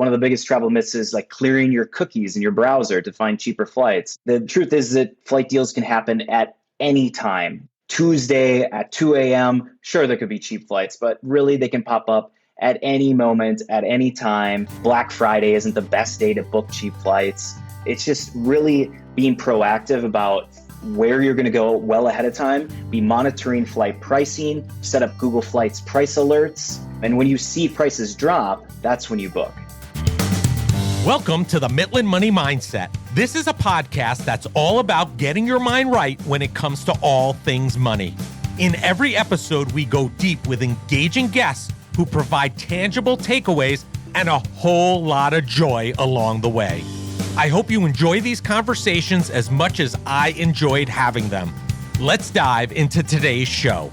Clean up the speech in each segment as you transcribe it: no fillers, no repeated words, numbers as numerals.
One of the biggest travel myths is like clearing your cookies in your browser to find cheaper flights. The truth is that flight deals can happen at any time. Tuesday at 2 a.m., sure, there could be cheap flights, but really they can pop up at any moment, at any time. Black Friday isn't the best day to book cheap flights. It's just really being proactive about where you're going to go well ahead of time, be monitoring flight pricing, set up Google Flights price alerts, and when you see prices drop, that's when you book. Welcome to the Mitlin Money Mindset. This is a podcast that's all about getting your mind right when it comes to all things money. In every episode, we go deep with engaging guests who provide tangible takeaways and a whole lot of joy along the way. I hope you enjoy these conversations as much as I enjoyed having them. Let's dive into today's show.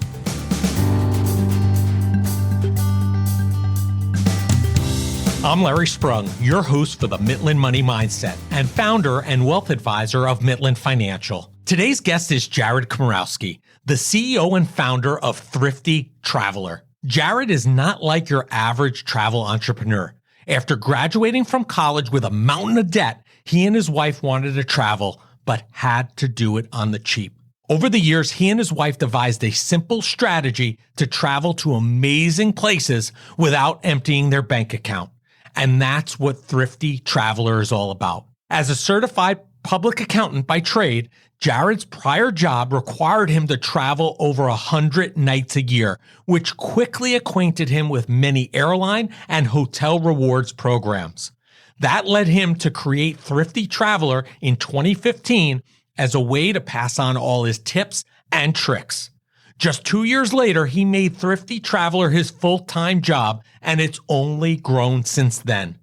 I'm Larry Sprung, your host for the Mitlin Money Mindset and founder and wealth advisor of Mitlin Financial. Today's guest is Jared Kamrowski, the CEO and founder of Thrifty Traveler. Jared is not like your average travel entrepreneur. After graduating from college with a mountain of debt, he and his wife wanted to travel, but had to do it on the cheap. Over the years, he and his wife devised a simple strategy to travel to amazing places without emptying their bank account. And that's what Thrifty Traveler is all about. As a certified public accountant by trade, Jared's prior job required him to travel over 100 nights a year, which quickly acquainted him with many airline and hotel rewards programs. That led him to create Thrifty Traveler in 2015 as a way to pass on all his tips and tricks. Just 2 years later, he made Thrifty Traveler his full-time job, and it's only grown since then.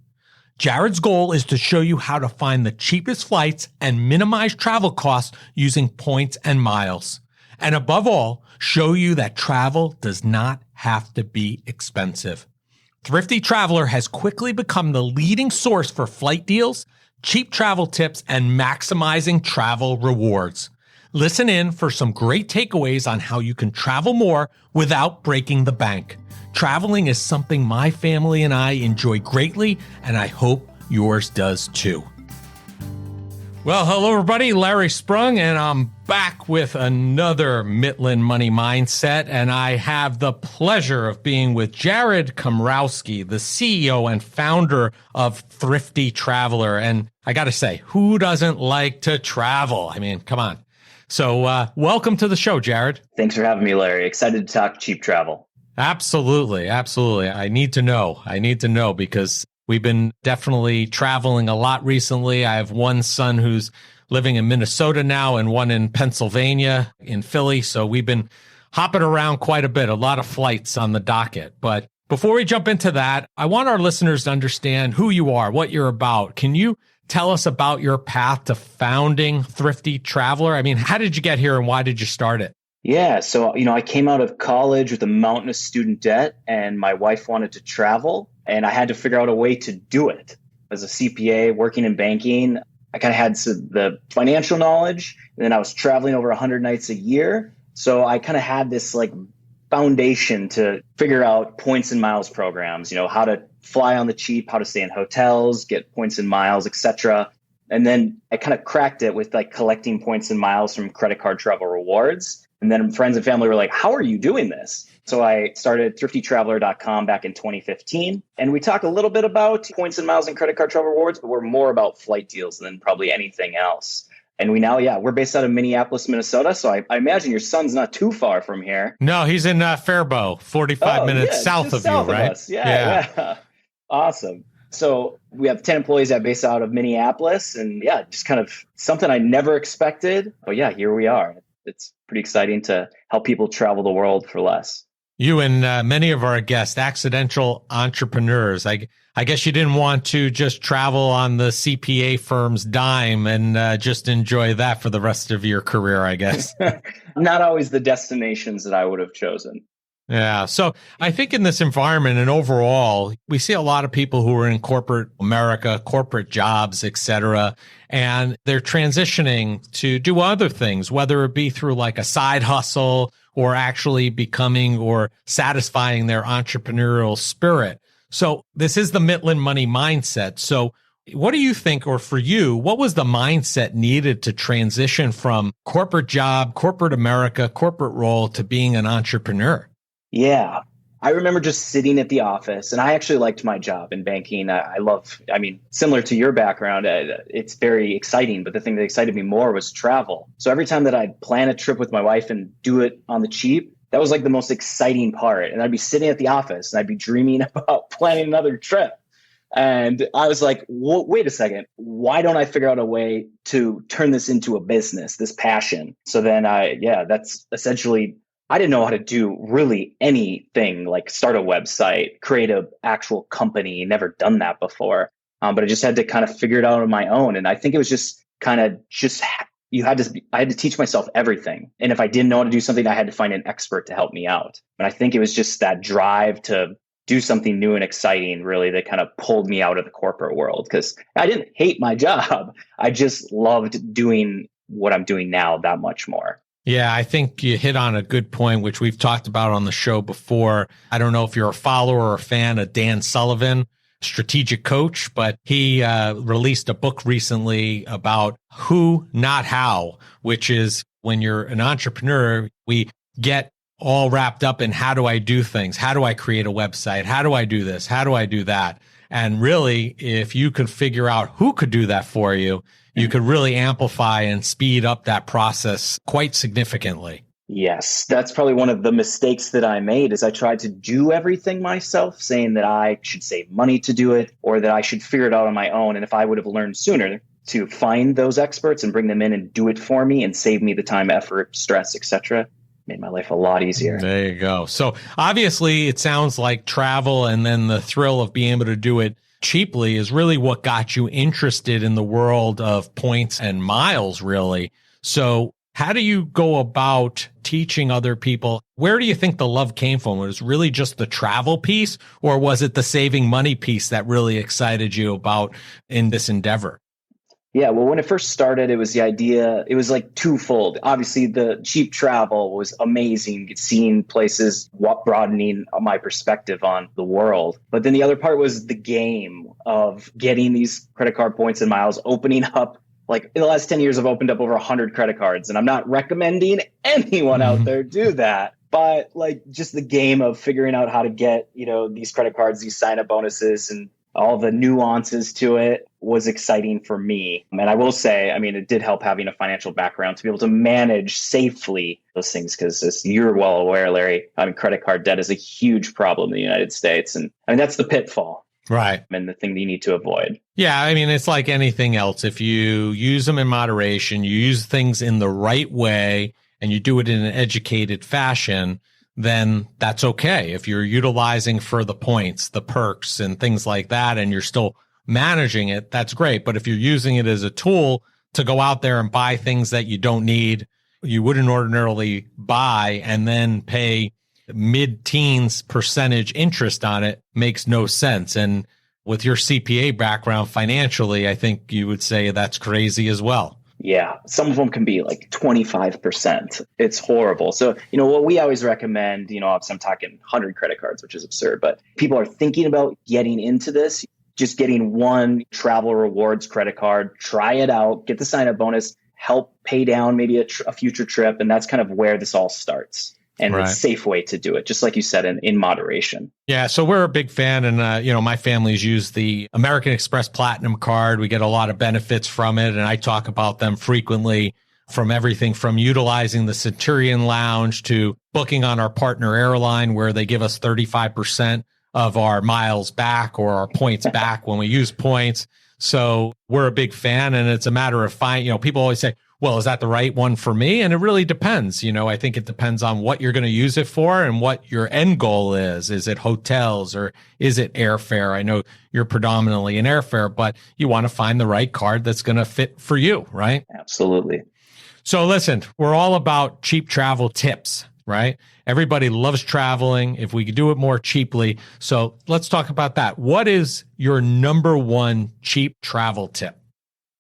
Jared's goal is to show you how to find the cheapest flights and minimize travel costs using points and miles. And above all, show you that travel does not have to be expensive. Thrifty Traveler has quickly become the leading source for flight deals, cheap travel tips, and maximizing travel rewards. Listen in for some great takeaways on how you can travel more without breaking the bank. Traveling is something my family and I enjoy greatly, and I hope yours does too. Well, hello everybody, Larry Sprung, and I'm back with another Mitlin Money Mindset, and I have the pleasure of being with Jared Kamrowski, the CEO and founder of Thrifty Traveler. And I got to say, who doesn't like to travel? I mean, come on. So welcome to the show, Jared. Thanks for having me, Larry. Excited to talk cheap travel. Absolutely. Absolutely. I need to know because we've been definitely traveling a lot recently. I have one son who's living in Minnesota now and one in Pennsylvania, in Philly. So we've been hopping around quite a bit, a lot of flights on the docket. But before we jump into that, I want our listeners to understand who you are, what you're about. Can you tell us about your path to founding Thrifty Traveler? I mean, how did you get here and why did you start it? Yeah, so, I came out of college with a mountain of student debt and my wife wanted to travel and I had to figure out a way to do it. As a CPA working in banking, I kind of had the financial knowledge and then I was traveling over 100 nights a year. So I kind of had this foundation to figure out points and miles programs, how to fly on the cheap, how to stay in hotels, get points and miles, etc. And then I kind of cracked it with collecting points and miles from credit card travel rewards. And then friends and family were like, how are you doing this? So I started thriftytraveler.com back in 2015. And we talk a little bit about points and miles and credit card travel rewards, but we're more about flight deals than probably anything else. And we're based out of Minneapolis, Minnesota. So I imagine your son's not too far from here. No, he's in Faribault, 45 minutes south of you, right? Us. Yeah. Awesome. So we have 10 employees that are based out of Minneapolis and just kind of something I never expected. But here we are. It's pretty exciting to help people travel the world for less. You and many of our guests, accidental entrepreneurs. I guess you didn't want to just travel on the CPA firm's dime and just enjoy that for the rest of your career, I guess. Not always the destinations that I would have chosen. Yeah. So I think in this environment and overall, we see a lot of people who are in corporate America, corporate jobs, et cetera, and they're transitioning to do other things, whether it be through a side hustle or actually becoming or satisfying their entrepreneurial spirit. So this is the Mitlin Money Mindset. So what do you think, or for you, what was the mindset needed to transition from corporate job, corporate America, corporate role to being an entrepreneur? Yeah. I remember just sitting at the office, and I actually liked my job in banking. Similar to your background, it's very exciting, but the thing that excited me more was travel. So every time that I'd plan a trip with my wife and do it on the cheap, that was like the most exciting part. And I'd be sitting at the office and I'd be dreaming about planning another trip. And I was like, wait a second, why don't I figure out a way to turn this into a business, this passion? So then that's essentially, I didn't know how to do really anything, like start a website, create an actual company, never done that before. But I just had to kind of figure it out on my own. And I think it was just kind of I had to teach myself everything. And if I didn't know how to do something, I had to find an expert to help me out. And I think it was just that drive to do something new and exciting, really, that kind of pulled me out of the corporate world, because I didn't hate my job. I just loved doing what I'm doing now that much more. Yeah, I think you hit on a good point, which we've talked about on the show before. I don't know if you're a follower or a fan of Dan Sullivan, strategic coach, but he released a book recently about who, not how, which is when you're an entrepreneur, we get all wrapped up in how do I do things? How do I create a website? How do I do this? How do I do that? And really, if you could figure out who could do that for you, you could really amplify and speed up that process quite significantly. Yes, that's probably one of the mistakes that I made, is I tried to do everything myself, saying that I should save money to do it or that I should figure it out on my own. And if I would have learned sooner to find those experts and bring them in and do it for me and save me the time, effort, stress, etc., made my life a lot easier. There you go. So obviously it sounds like travel and then the thrill of being able to do it cheaply is really what got you interested in the world of points and miles, really. So how do you go about teaching other people? Where do you think the love came from? Was it really just the travel piece, or was it the saving money piece that really excited you about in this endeavor? Yeah, well, when it first started, it was the idea, it was like twofold. Obviously, the cheap travel was amazing, seeing places, broadening my perspective on the world. But then the other part was the game of getting these credit card points and miles, opening up. Like in the last 10 years, I've opened up over 100 credit cards, and I'm not recommending anyone out there do that. But like just the game of figuring out how to get, these credit cards, these sign-up bonuses, and all the nuances to it was exciting for me. And I will say, it did help having a financial background to be able to manage safely those things, because as you're well aware, Larry, credit card debt is a huge problem in the United States. And that's the pitfall. Right. And the thing that you need to avoid. Yeah. It's like anything else. If you use them in moderation, you use things in the right way, and you do it in an educated fashion, then that's okay. If you're utilizing for the points, the perks and things like that, and you're still managing it, that's great. But if you're using it as a tool to go out there and buy things that you don't need, you wouldn't ordinarily buy, and then pay mid-teens percentage interest on it, makes no sense. And with your CPA background financially, I think you would say that's crazy as well. Yeah, some of them can be like 25%. It's horrible. So, what we always recommend, obviously I'm talking 100 credit cards, which is absurd, but people are thinking about getting into this, just getting one travel rewards credit card, try it out, get the sign-up bonus, help pay down maybe a future trip. And that's kind of where this all starts. And It's a safe way to do it, just like you said, in moderation. Yeah, so we're a big fan, and my family's used the American Express Platinum card. We get a lot of benefits from it, and I talk about them frequently, from everything from utilizing the Centurion Lounge to booking on our partner airline, where they give us 35% of our miles back or our points back when we use points. So we're a big fan, and it's a matter of people always say, well, is that the right one for me? And it really depends. I think it depends on what you're going to use it for and what your end goal is. Is it hotels or is it airfare? I know you're predominantly in airfare, but you want to find the right card that's going to fit for you, right? Absolutely. So listen, we're all about cheap travel tips, right? Everybody loves traveling if we could do it more cheaply. So let's talk about that. What is your number one cheap travel tip?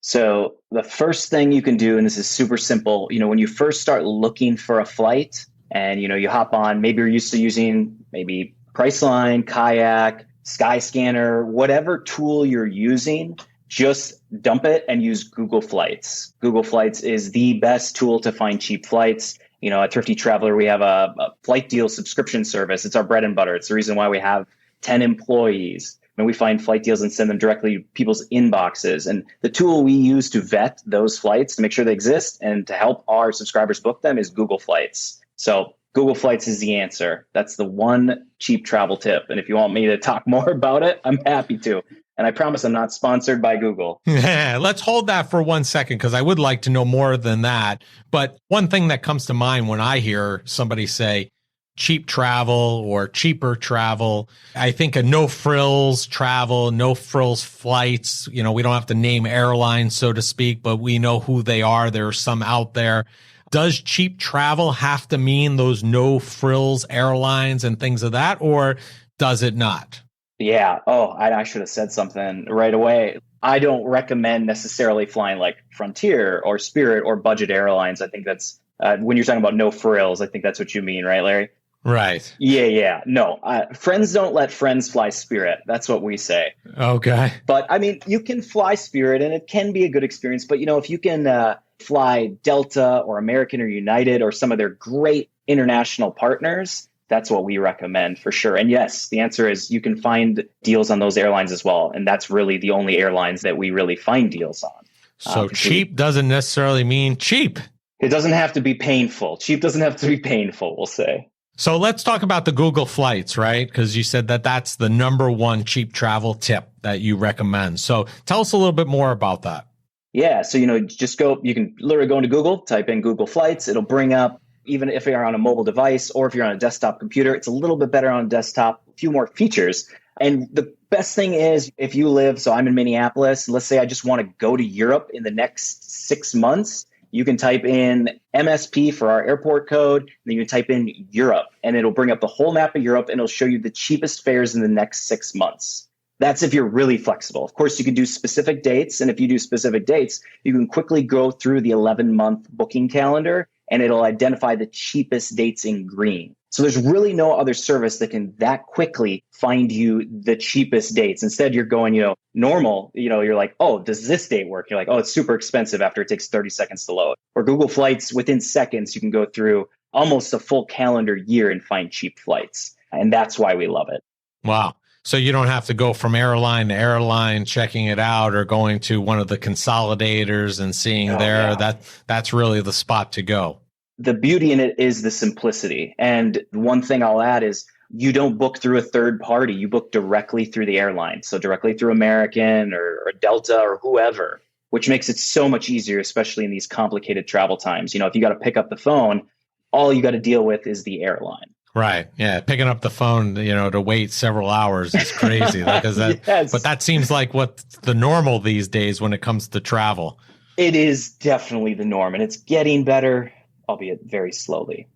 So the first thing you can do, and this is super simple, when you first start looking for a flight and, you hop on, maybe you're used to using maybe Priceline, Kayak, Skyscanner, whatever tool you're using, just dump it and use Google Flights. Google Flights is the best tool to find cheap flights. At Thrifty Traveler, we have a flight deal subscription service. It's our bread and butter. It's the reason why we have 10 employees. And we find flight deals and send them directly to people's inboxes. And the tool we use to vet those flights to make sure they exist and to help our subscribers book them is Google Flights. So Google Flights is the answer. That's the one cheap travel tip. And if you want me to talk more about it, I'm happy to. And I promise I'm not sponsored by Google. Let's hold that for 1 second, because I would like to know more than that. But one thing that comes to mind when I hear somebody say cheap travel or cheaper travel, I think of no frills travel, no frills flights. We don't have to name airlines, so to speak, but we know who they are. There are some out there. Does cheap travel have to mean those no frills airlines and things of that, or does it not? Yeah. Oh, I should have said something right away. I don't recommend necessarily flying like Frontier or Spirit or budget airlines. I think that's when you're talking about no frills, I think that's what you mean, right, Larry? Right. Yeah. No, friends don't let friends fly Spirit. That's what we say. Okay. But I mean, you can fly Spirit and it can be a good experience. But, if you can fly Delta or American or United or some of their great international partners, that's what we recommend for sure. And yes, the answer is you can find deals on those airlines as well. And that's really the only airlines that we really find deals on. So cheap doesn't necessarily mean cheap. It doesn't have to be painful. Cheap doesn't have to be painful, we'll say. So let's talk about the Google Flights, right? Because you said that that's the number one cheap travel tip that you recommend. So tell us a little bit more about that. Yeah. So, you can literally go into Google, type in Google Flights. It'll bring up, even if you're on a mobile device or if you're on a desktop computer, it's a little bit better on a desktop, a few more features. And the best thing is if you live, so I'm in Minneapolis, let's say I just want to go to Europe in the next 6 months, you can type in MSP for our airport code, and then you can type in Europe, and it'll bring up the whole map of Europe, and it'll show you the cheapest fares in the next 6 months. That's if you're really flexible. Of course, you can do specific dates, and if you do specific dates, you can quickly go through the 11-month booking calendar, and it'll identify the cheapest dates in green. So there's really no other service that can that quickly find you the cheapest dates. Instead, you're going, normal, you're like, oh, does this date work? You're like, oh, it's super expensive after it takes 30 seconds to load. Or Google Flights, within seconds, you can go through almost a full calendar year and find cheap flights. And that's why we love it. Wow. So you don't have to go from airline to airline checking it out or going to one of the consolidators and seeing that's really the spot to go. The beauty in it is the simplicity. And one thing I'll add is you don't book through a third party. You book directly through the airline. So directly through American or Delta or whoever, which makes it so much easier, especially in these complicated travel times. If you got to pick up the phone, all you got to deal with is the airline. Right. Yeah. Picking up the phone, to wait several hours is crazy. Yes. But that seems like what's the normal these days when it comes to travel. It is definitely the norm, and it's getting better, albeit very slowly.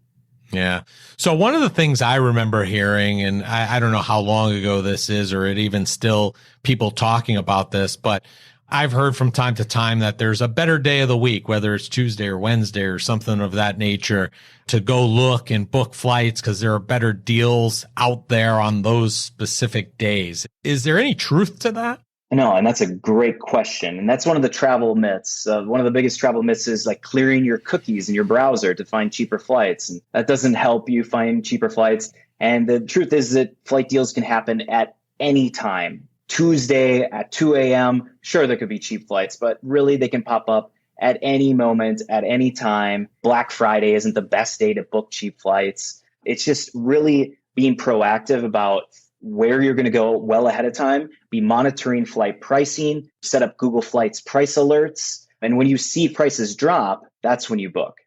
Yeah. So one of the things I remember hearing, and I don't know how long ago this is, or it even still people talking about this, but I've heard from time to time that there's a better day of the week, whether it's Tuesday or Wednesday or something of that nature, to go look and book flights because there are better deals out there on those specific days. Is there any truth to that? No, and that's a great question. And that's one of the travel myths. One of the biggest travel myths is like clearing your cookies in your browser to find cheaper flights. And that doesn't help you find cheaper flights. And the truth is that flight deals can happen at any time. Tuesday at 2 a.m., sure, there could be cheap flights, but really they can pop up at any moment, at any time. Black Friday isn't the best day to book cheap flights. It's just really being proactive about where you're going to go well ahead of time, be monitoring flight pricing, set up Google Flights price alerts. And when you see prices drop, that's when you book.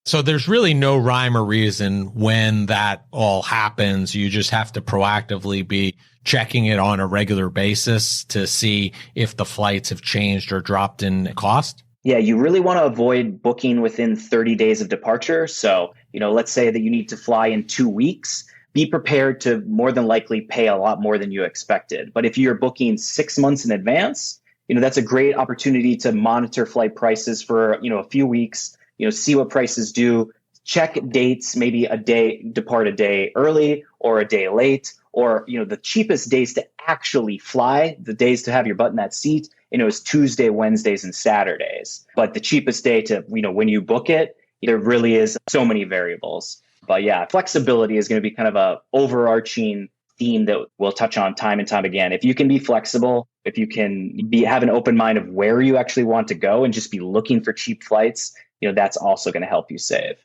So there's really no rhyme or reason when that all happens. You just have to proactively be checking it on a regular basis to see if the flights have changed or dropped in cost. Yeah, you really want to avoid booking within 30 days of departure. So, let's say that you need to fly in 2 weeks. Be prepared to more than likely pay a lot more than you expected. But if you're booking 6 months in advance, that's a great opportunity to monitor flight prices for, a few weeks, see what prices do, check dates, maybe depart a day early or a day late, or, the cheapest days to actually fly, the days to have your butt in that seat, is Tuesday, Wednesdays, and Saturdays. But the cheapest day to, when you book it, there really is so many variables. But yeah, flexibility is going to be kind of a overarching theme that we'll touch on time and time again. If you can be flexible, if you can have an open mind of where you actually want to go and just be looking for cheap flights, that's also going to help you save.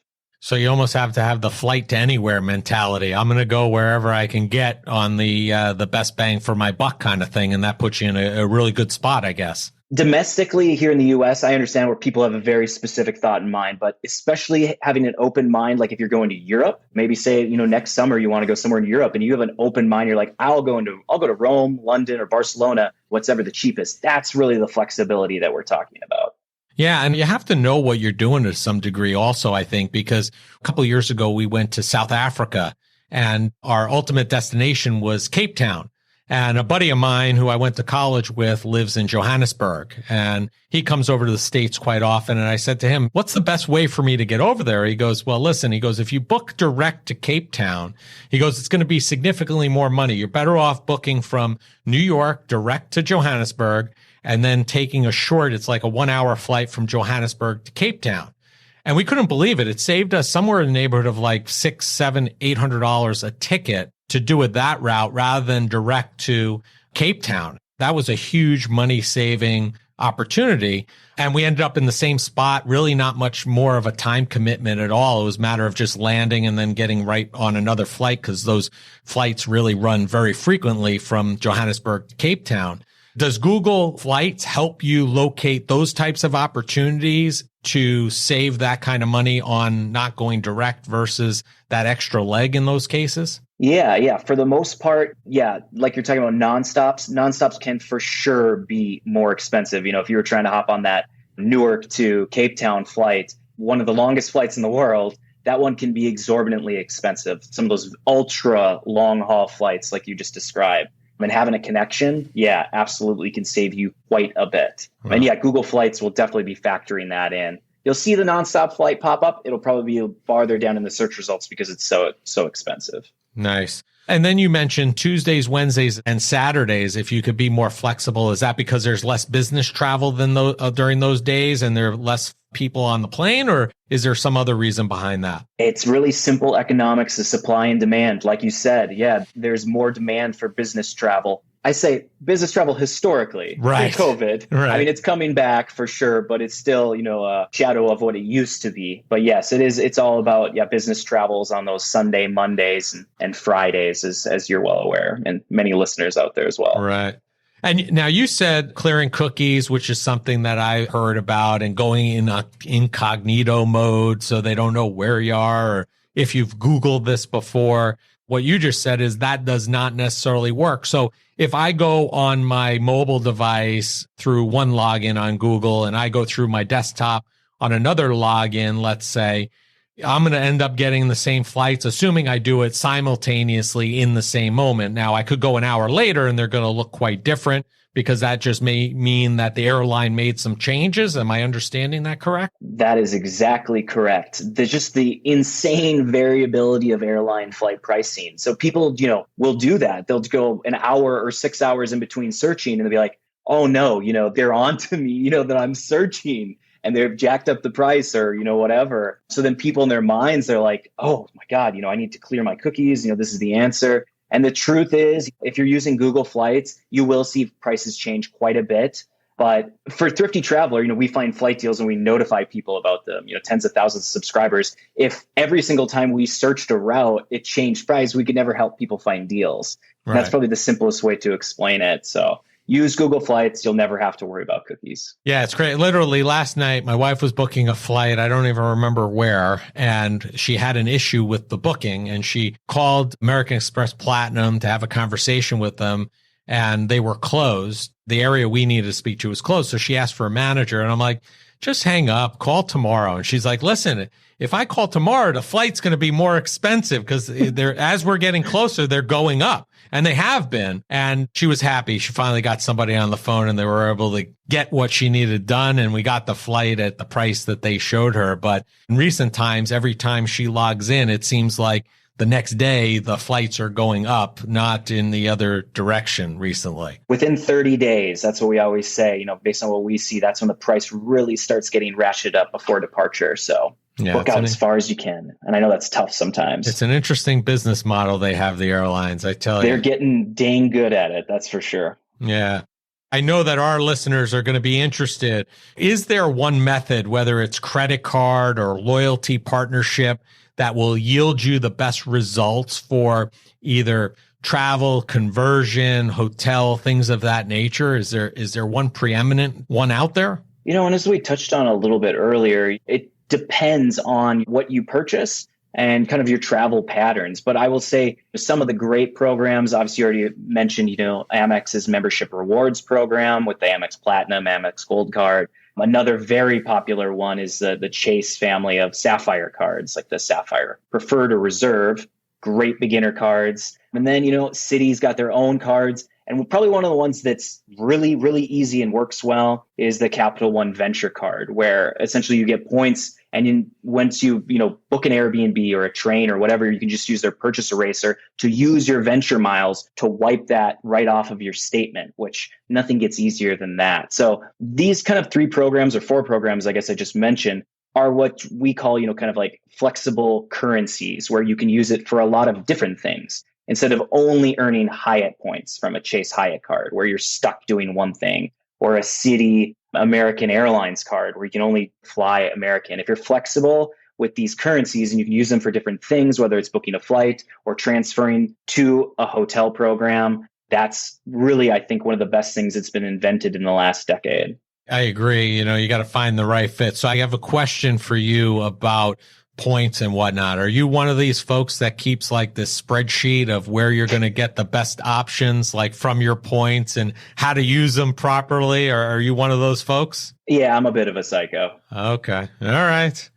So you almost have to have the flight to anywhere mentality. I'm going to go wherever I can get on the best bang for my buck kind of thing. And that puts you in a really good spot, I guess. Domestically here in the US, I understand where people have a very specific thought in mind, but especially having an open mind, like if you're going to Europe, maybe say, next summer you want to go somewhere in Europe and you have an open mind, you're like, I'll go to Rome, London, or Barcelona, whatever the cheapest. That's really the flexibility that we're talking about. Yeah, and you have to know what you're doing to some degree also, I think, because a couple of years ago, we went to South Africa and our ultimate destination was Cape Town. And a buddy of mine who I went to college with lives in Johannesburg, and he comes over to the States quite often. And I said to him, what's the best way for me to get over there? He goes, well, listen, if you book direct to Cape Town, he goes, it's going to be significantly more money. You're better off booking from New York direct to Johannesburg and then taking it's like a 1-hour flight from Johannesburg to Cape Town. And we couldn't believe it. It saved us somewhere in the neighborhood of like $600, $700, $800 a ticket to do it that route rather than direct to Cape Town. That was a huge money saving opportunity. And we ended up in the same spot, really not much more of a time commitment at all. It was a matter of just landing and then getting right on another flight because those flights really run very frequently from Johannesburg to Cape Town. Does Google Flights help you locate those types of opportunities to save that kind of money on not going direct versus that extra leg in those cases? Yeah. For the most part, yeah. Like you're talking about nonstops can for sure be more expensive. If you were trying to hop on that Newark to Cape Town flight, one of the longest flights in the world, that one can be exorbitantly expensive. Some of those ultra long haul flights like you just described. And having a connection, yeah, absolutely can save you quite a bit. Wow. And yeah, Google Flights will definitely be factoring that in. You'll see the nonstop flight pop up. It'll probably be farther down in the search results because it's so expensive. Nice. And then you mentioned Tuesdays, Wednesdays, and Saturdays. If you could be more flexible, is that because there's less business travel than during those days and there are less people on the plane, or is there some other reason behind that? It's really simple economics of supply and demand. Like you said, yeah, there's more demand for business travel. I say business travel historically, right? COVID. Right. I mean, it's coming back for sure, but it's still, a shadow of what it used to be. But yes, it is. It's all about, business travels on those Sunday, Mondays, and Fridays, as you're well aware, and many listeners out there as well. Right. And now you said clearing cookies, which is something that I heard about, and going in a incognito mode so they don't know where you are, or if you've Googled this before. What you just said is that does not necessarily work. So if I go on my mobile device through one login on Google and I go through my desktop on another login, let's say, I'm going to end up getting the same flights, assuming I do it simultaneously in the same moment. Now, I could go an hour later and they're going to look quite different because that just may mean that the airline made some changes. Am I understanding that correct? That is exactly correct. There's just the insane variability of airline flight pricing. So people, will do that. They'll go an hour or 6 hours in between searching and they'll be like, oh no, they're on to me, that I'm searching. And they've jacked up the price or, whatever. So then people in their minds, they're like, oh my God, I need to clear my cookies. This is the answer. And the truth is, if you're using Google Flights, you will see prices change quite a bit. But for Thrifty Traveler, we find flight deals and we notify people about them, tens of thousands of subscribers. If every single time we searched a route, it changed price, we could never help people find deals. Right. That's probably the simplest way to explain it. So use Google Flights. You'll never have to worry about cookies. Yeah, it's great. Literally last night, my wife was booking a flight. I don't even remember where. And she had an issue with the booking and she called American Express Platinum to have a conversation with them. And they were closed. The area we needed to speak to was closed. So she asked for a manager. And I'm like, just hang up, call tomorrow. And she's like, listen, if I call tomorrow, the flight's going to be more expensive because as we're getting closer, they're going up. And they have been. And she was happy. She finally got somebody on the phone and they were able to get what she needed done. And we got the flight at the price that they showed her. But in recent times, every time she logs in, it seems like the next day the flights are going up, not in the other direction recently. Within 30 days, that's what we always say, based on what we see, that's when the price really starts getting ratcheted up before departure. So book out as far as you can. And I know that's tough sometimes. It's an interesting business model they have, the airlines, I tell you. They're getting dang good at it, that's for sure. Yeah. I know that our listeners are going to be interested. Is there one method, whether it's credit card or loyalty partnership, that will yield you the best results for either travel, conversion, hotel, things of that nature? Is there one preeminent one out there? And as we touched on a little bit earlier, it depends on what you purchase and kind of your travel patterns. But I will say some of the great programs, obviously you already mentioned, Amex's membership rewards program with the Amex Platinum, Amex Gold card. Another very popular one is the Chase family of Sapphire cards, like the Sapphire Preferred or Reserve, great beginner cards. And then, Citi's got their own cards. And probably one of the ones that's really, really easy and works well is the Capital One Venture card, where essentially you get points. And once you book an Airbnb or a train or whatever, you can just use their purchase eraser to use your venture miles to wipe that right off of your statement, which nothing gets easier than that. So these kind of 3 programs or 4 programs, I guess I just mentioned, are what we call, kind of like flexible currencies, where you can use it for a lot of different things. Instead of only earning Hyatt points from a Chase Hyatt card where you're stuck doing one thing, or a Citi American Airlines card where you can only fly American. If you're flexible with these currencies and you can use them for different things, whether it's booking a flight or transferring to a hotel program, that's really, I think, one of the best things that's been invented in the last decade. I agree. You got to find the right fit. So I have a question for you about points and whatnot. Are you one of these folks that keeps like this spreadsheet of where you're going to get the best options, like from your points and how to use them properly? Or are you one of those folks? Yeah, I'm a bit of a psycho. Okay. All right.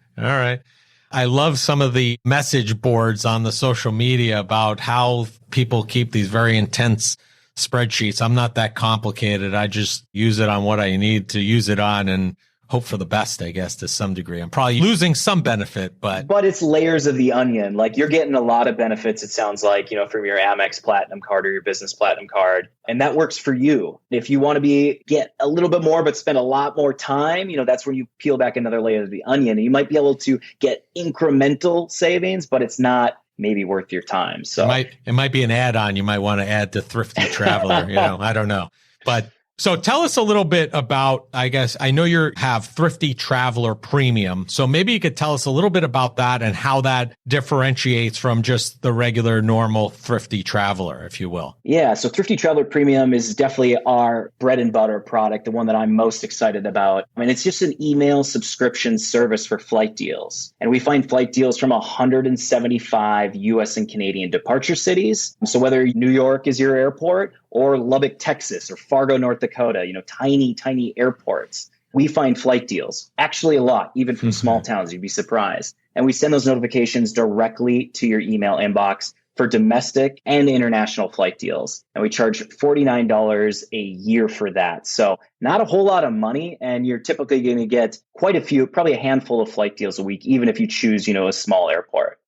I love some of the message boards on the social media about how people keep these very intense spreadsheets. I'm not that complicated. I just use it on what I need to use it on and hope for the best, I guess, to some degree. I'm probably losing some benefit, but it's layers of the onion. Like you're getting a lot of benefits, it sounds like, from your Amex Platinum card or your Business Platinum card. And that works for you. If you want to get a little bit more, but spend a lot more time, that's when you peel back another layer of the onion. And you might be able to get incremental savings, but it's not maybe worth your time. So it might be an add-on you might want to add to Thrifty Traveler. I don't know. But so tell us a little bit about, I guess, I know you have Thrifty Traveler Premium. So maybe you could tell us a little bit about that and how that differentiates from just the regular, normal Thrifty Traveler, if you will. Yeah. So Thrifty Traveler Premium is definitely our bread and butter product, the one that I'm most excited about. I mean, it's just an email subscription service for flight deals. And we find flight deals from 175 US and Canadian departure cities. So whether New York is your airport or Lubbock, Texas, or Fargo, North Dakota, tiny airports, we find flight deals, actually a lot, even from small towns, you'd be surprised. And we send those notifications directly to your email inbox for domestic and international flight deals. And we charge $49 a year for that. So not a whole lot of money. And you're typically going to get quite a few, probably a handful of flight deals a week, even if you choose, a small airport.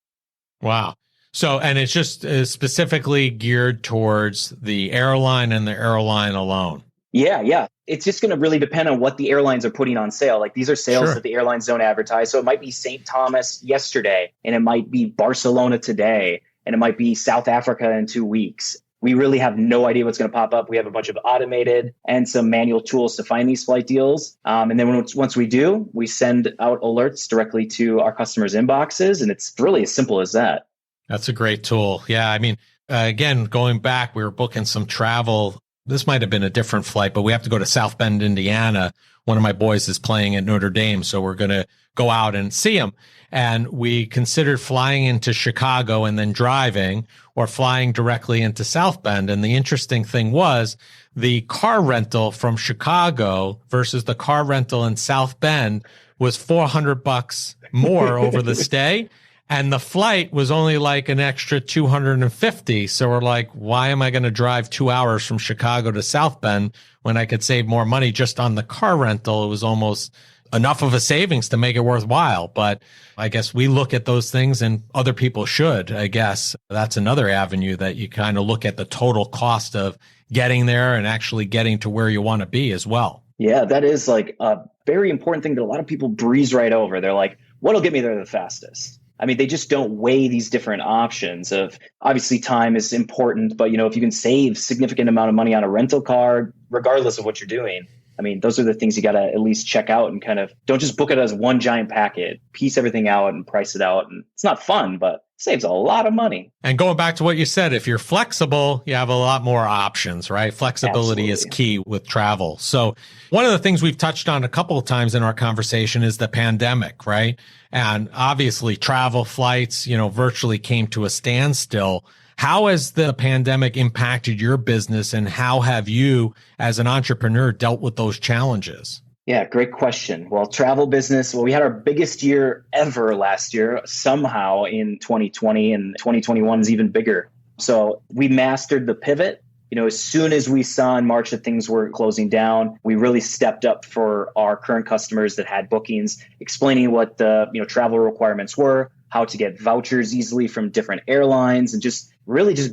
Wow. So, and it's just specifically geared towards the airline and the airline alone. Yeah. It's just going to really depend on what the airlines are putting on sale. Like these are sales that the airlines don't advertise. So it might be St. Thomas yesterday, and it might be Barcelona today, and it might be South Africa in 2 weeks. We really have no idea what's going to pop up. We have a bunch of automated and some manual tools to find these flight deals. And then once we do, we send out alerts directly to our customers' inboxes. And it's really as simple as that. That's a great tool. Yeah. I mean, again, going back, we were booking some travel. This might have been a different flight, but we have to go to South Bend, Indiana. One of my boys is playing at Notre Dame, so we're going to go out and see him. And we considered flying into Chicago and then driving, or flying directly into South Bend. And the interesting thing was the car rental from Chicago versus the car rental in South Bend was $400 more over the stay. And the flight was only like an extra $250. So we're like, why am I going to drive 2 hours from Chicago to South Bend when I could save more money just on the car rental? It was almost, enough of a savings to make it worthwhile. But I guess we look at those things and other people should, I guess. That's another avenue that you kind of look at the total cost of getting there and actually getting to where you want to be as well. Yeah, that is like a very important thing that a lot of people breeze right over. They're like, what'll get me there the fastest? I mean, they just don't weigh these different options of obviously time is important, but if you can save significant amount of money on a rental car, regardless of what you're doing, I mean, those are the things you got to at least check out and kind of don't just book it as one giant packet, piece everything out and price it out. And it's not fun, but saves a lot of money. And going back to what you said, if you're flexible, you have a lot more options, right? Flexibility is key with travel. So one of the things we've touched on a couple of times in our conversation is the pandemic, right? And obviously travel flights, virtually came to a standstill. How has the pandemic impacted your business, and how have you as an entrepreneur dealt with those challenges? Yeah, great question. Well, travel business, we had our biggest year ever last year, somehow in 2020, and 2021 is even bigger. So we mastered the pivot. As soon as we saw in March that things were closing down, we really stepped up for our current customers that had bookings, explaining what the travel requirements were, how to get vouchers easily from different airlines, and just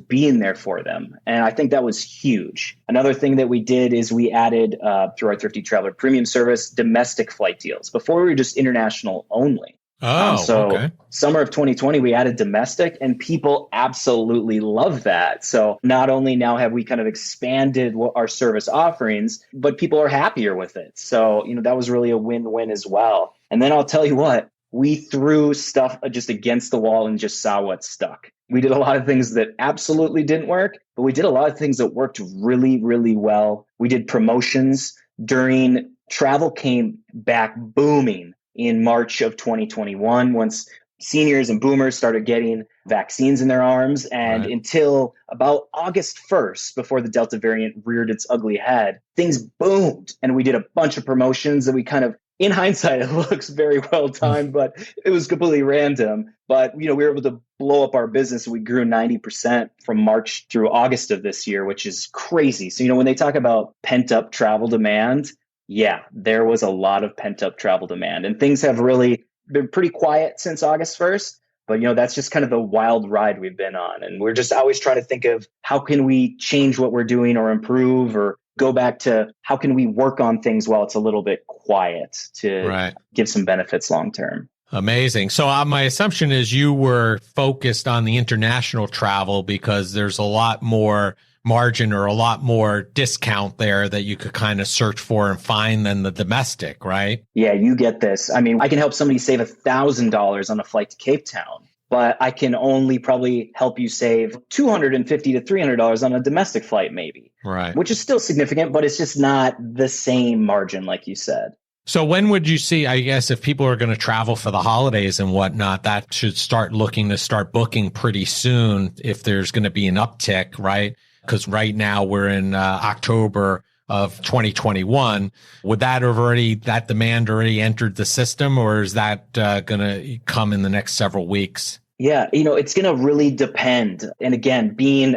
being there for them. And I think that was huge. Another thing that we did is we added, through our Thrifty Traveler premium service, domestic flight deals. Before we were just international only. Okay. Summer of 2020, we added domestic, and people absolutely love that. So not only now have we kind of expanded our service offerings, but people are happier with it. So, that was really a win-win as well. And then I'll tell you what, we threw stuff just against the wall and just saw what stuck. We did a lot of things that absolutely didn't work, but we did a lot of things that worked really, really well. We did promotions during travel came back booming in March of 2021, once seniors and boomers started getting vaccines in their arms. And until about August 1st, before the Delta variant reared its ugly head, things boomed. And we did a bunch of promotions that we kind of, in hindsight, it looks very well timed, but it was completely random. But, we were able to blow up our business. We grew 90% from March through August of this year, which is crazy. So, when they talk about pent up travel demand, yeah, there was a lot of pent up travel demand, and things have really been pretty quiet since August 1st. But, that's just kind of the wild ride we've been on. And we're just always trying to think of how can we change what we're doing or improve, or go back to how can we work on things while it's a little bit quiet to give some benefits long term. Amazing. So my assumption is you were focused on the international travel because there's a lot more margin or a lot more discount there that you could kind of search for and find than the domestic, right? Yeah, you get this. I mean, I can help somebody save $1,000 on a flight to Cape Town, but I can only probably help you save $250 to $300 on a domestic flight, maybe. Right. Which is still significant, but it's just not the same margin, like you said. So when would you see, I guess, if people are going to travel for the holidays and whatnot, that should start booking pretty soon if there's going to be an uptick, right? Because right now we're in October of 2021. Would that demand already entered the system, or is that going to come in the next several weeks? Yeah, it's going to really depend. And again, being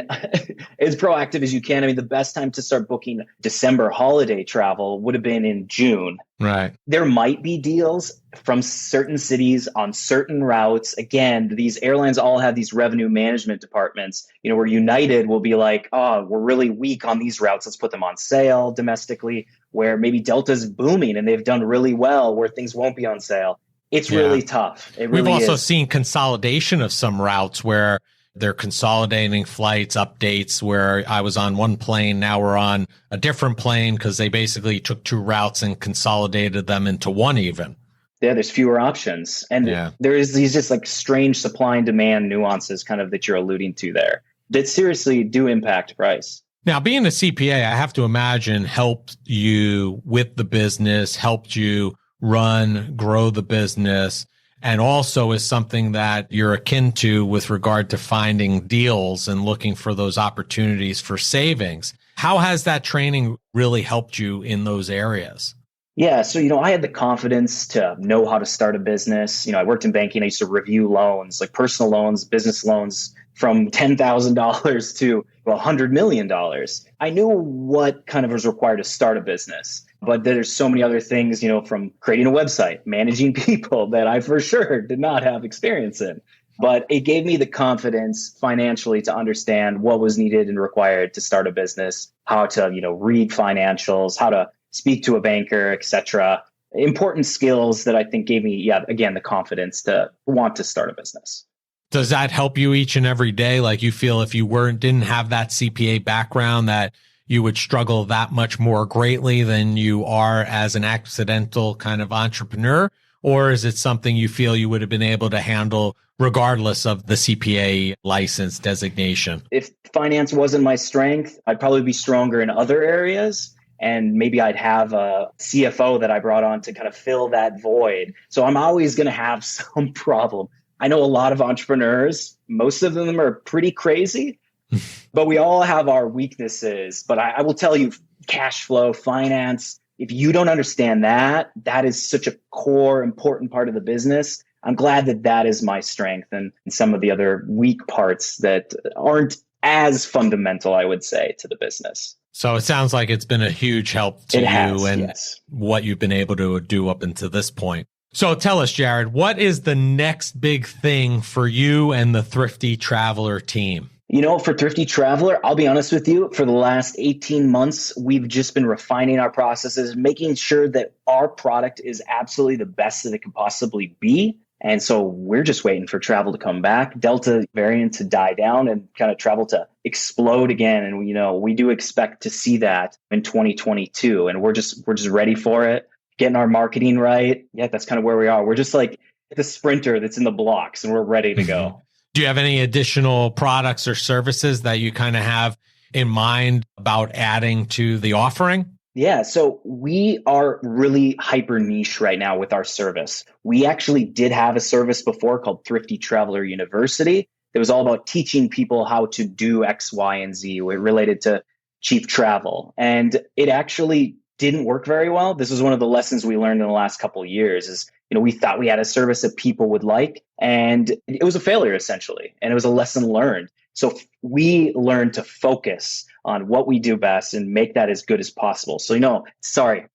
as proactive as you can. I mean, the best time to start booking December holiday travel would have been in June. Right. There might be deals from certain cities on certain routes. Again, these airlines all have these revenue management departments, where United will be like, oh, we're really weak on these routes. Let's put them on sale domestically, where maybe Delta's booming and they've done really well, where things won't be on sale. It's really tough. It really We've also is. seen consolidation of some routes where they're consolidating flights, updates, where I was on one plane, now we're on a different plane because they basically took two routes and consolidated them into one even. Yeah, there's fewer options. And there is these just like strange supply and demand nuances kind of that you're alluding to there that seriously do impact price. Now, being a CPA, I have to imagine helped you with the business, helped you grow the business, and also is something that you're akin to with regard to finding deals and looking for those opportunities for savings. How has that training really helped you in those areas? Yeah. So, I had the confidence to know how to start a business. I worked in banking. I used to review loans, like personal loans, business loans from $10,000 to, $100 million. I knew what kind of was required to start a business, but there's so many other things, from creating a website, managing people that I for sure did not have experience in. But it gave me the confidence financially to understand what was needed and required to start a business, how to, read financials, how to speak to a banker, etc. Important skills that I think gave me, again, the confidence to want to start a business. Does that help you each and every day? Like you feel if you didn't have that CPA background that you would struggle that much more greatly than you are as an accidental kind of entrepreneur? Or is it something you feel you would have been able to handle regardless of the CPA license designation? If finance wasn't my strength, I'd probably be stronger in other areas. And maybe I'd have a CFO that I brought on to kind of fill that void. So I'm always going to have some problem. I know a lot of entrepreneurs, most of them are pretty crazy, but we all have our weaknesses. But I will tell you, cash flow, finance, if you don't understand that, that is such a core, important part of the business. I'm glad that that is my strength and some of the other weak parts that aren't as fundamental, I would say, to the business. So it sounds like it's been a huge help to you and what you've been able to do up until this point. So tell us, Jared, what is the next big thing for you and the Thrifty Traveler team? For Thrifty Traveler, I'll be honest with you, for the last 18 months, we've just been refining our processes, making sure that our product is absolutely the best that it can possibly be. And so we're just waiting for travel to come back, Delta variant to die down and kind of travel to explode again. And, we do expect to see that in 2022. And we're just ready for it, getting our marketing right. Yeah, that's kind of where we are. We're just like the sprinter that's in the blocks and we're ready to go. Do you have any additional products or services that you kind of have in mind about adding to the offering? Yeah, so we are really hyper niche right now with our service. We actually did have a service before called Thrifty Traveler University. It was all about teaching people how to do X, Y, and Z related to cheap travel. And it actually didn't work very well. This was one of the lessons we learned in the last couple of years is, we thought we had a service that people would like, and it was a failure essentially. And it was a lesson learned. So we learned to focus on what we do best and make that as good as possible. So,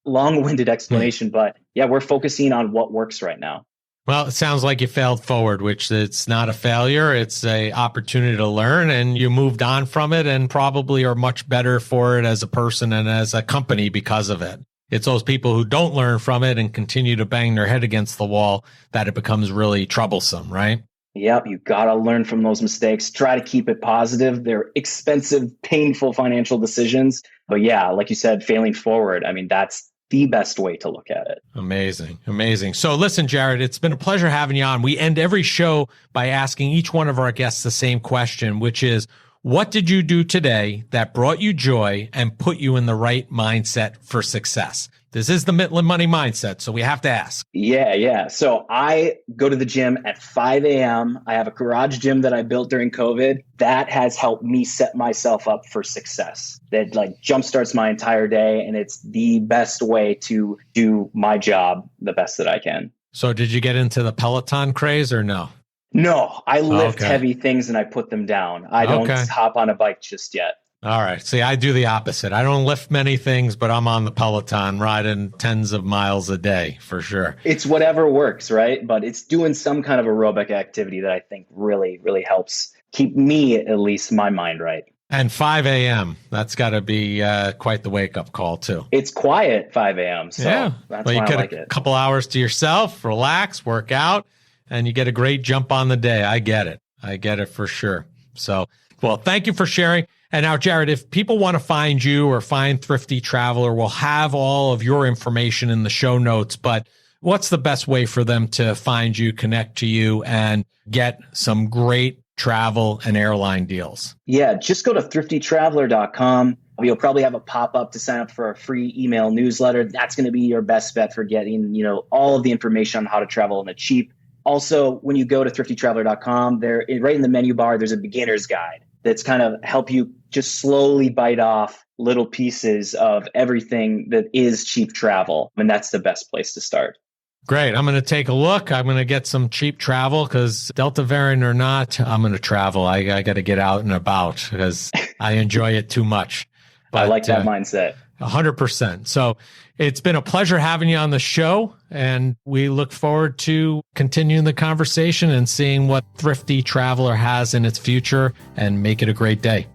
long-winded explanation, but yeah, we're focusing on what works right now. Well, it sounds like you failed forward, which it's not a failure. It's an opportunity to learn, and you moved on from it and probably are much better for it as a person and as a company because of it. It's those people who don't learn from it and continue to bang their head against the wall that it becomes really troublesome, right? Yep, you got to learn from those mistakes. Try to keep it positive. They're expensive, painful financial decisions. But yeah, like you said, failing forward, that's the best way to look at it. Amazing. Amazing. So listen, Jared, it's been a pleasure having you on. We end every show by asking each one of our guests the same question, which is, what did you do today that brought you joy and put you in the right mindset for success? This is the Mitlin Money Mindset, so we have to ask. Yeah. So I go to the gym at 5 a.m. I have a garage gym that I built during COVID. That has helped me set myself up for success. That jumpstarts my entire day, and it's the best way to do my job the best that I can. So did you get into the Peloton craze or no? No, I lift heavy things and I put them down. I don't hop on a bike just yet. All right. See, I do the opposite. I don't lift many things, but I'm on the Peloton riding tens of miles a day for sure. It's whatever works, right? But it's doing some kind of aerobic activity that I think really, really helps keep me, at least my mind right. And 5 a.m., that's got to be quite the wake-up call, too. It's quiet at 5 a.m., so that's why I like it. A couple hours to yourself, relax, work out, and you get a great jump on the day. I get it for sure. So, well, thank you for sharing. And now, Jared, if people want to find you or find Thrifty Traveler, we'll have all of your information in the show notes. But what's the best way for them to find you, connect to you, and get some great travel and airline deals? Yeah, just go to thriftytraveler.com. You'll probably have a pop-up to sign up for a free email newsletter. That's going to be your best bet for getting, all of the information on how to travel on the cheap. Also, when you go to thriftytraveler.com, there, right in the menu bar, there's a beginner's guide that's kind of help you just slowly bite off little pieces of everything that is cheap travel. And that's the best place to start. Great. I'm going to take a look. I'm going to get some cheap travel because Delta variant or not, I'm going to travel. I got to get out and about because I enjoy it too much. But, I like that mindset. 100%. So it's been a pleasure having you on the show, and we look forward to continuing the conversation and seeing what Thrifty Traveler has in its future, and make it a great day.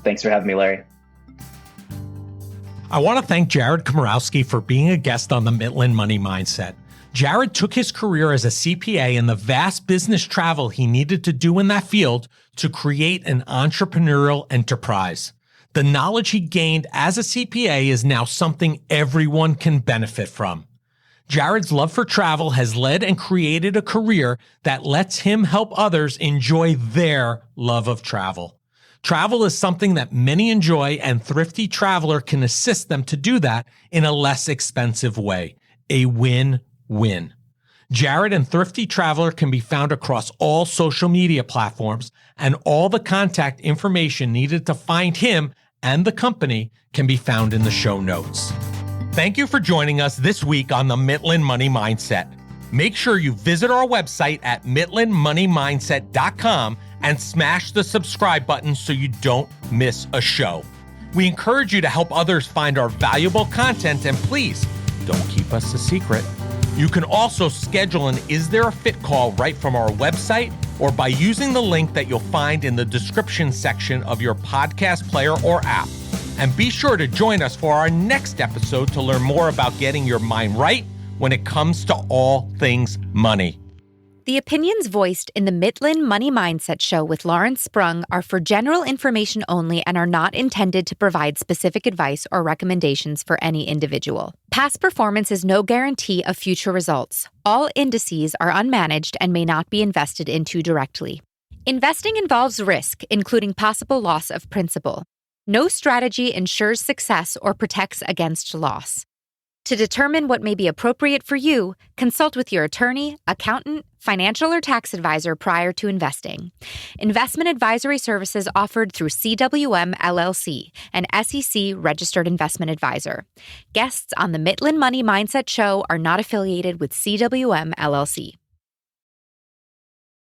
Thanks for having me, Larry. I want to thank Jared Kamrowski for being a guest on the Mitlin Money Mindset. Jared took his career as a CPA and the vast business travel he needed to do in that field to create an entrepreneurial enterprise. The knowledge he gained as a CPA is now something everyone can benefit from. Jared's love for travel has led and created a career that lets him help others enjoy their love of travel. Travel is something that many enjoy, and Thrifty Traveler can assist them to do that in a less expensive way. A win-win. Jared and Thrifty Traveler can be found across all social media platforms, and all the contact information needed to find him and the company can be found in the show notes. Thank you for joining us this week on the Mitlin Money Mindset. Make sure you visit our website at mitlinmoneymindset.com and smash the subscribe button so you don't miss a show. We encourage you to help others find our valuable content, and please don't keep us a secret. You can also schedule an Is There a Fit call right from our website or by using the link that you'll find in the description section of your podcast player or app. And be sure to join us for our next episode to learn more about getting your mind right when it comes to all things money. The opinions voiced in the Mitlin Money Mindset show with Lawrence Sprung are for general information only and are not intended to provide specific advice or recommendations for any individual. Past performance is no guarantee of future results. All indices are unmanaged and may not be invested into directly. Investing involves risk, including possible loss of principal. No strategy ensures success or protects against loss. To determine what may be appropriate for you, consult with your attorney, accountant, financial or tax advisor prior to investing. Investment advisory services offered through CWM LLC, an SEC-registered investment advisor. Guests on the Mitlin Money Mindset show are not affiliated with CWM LLC.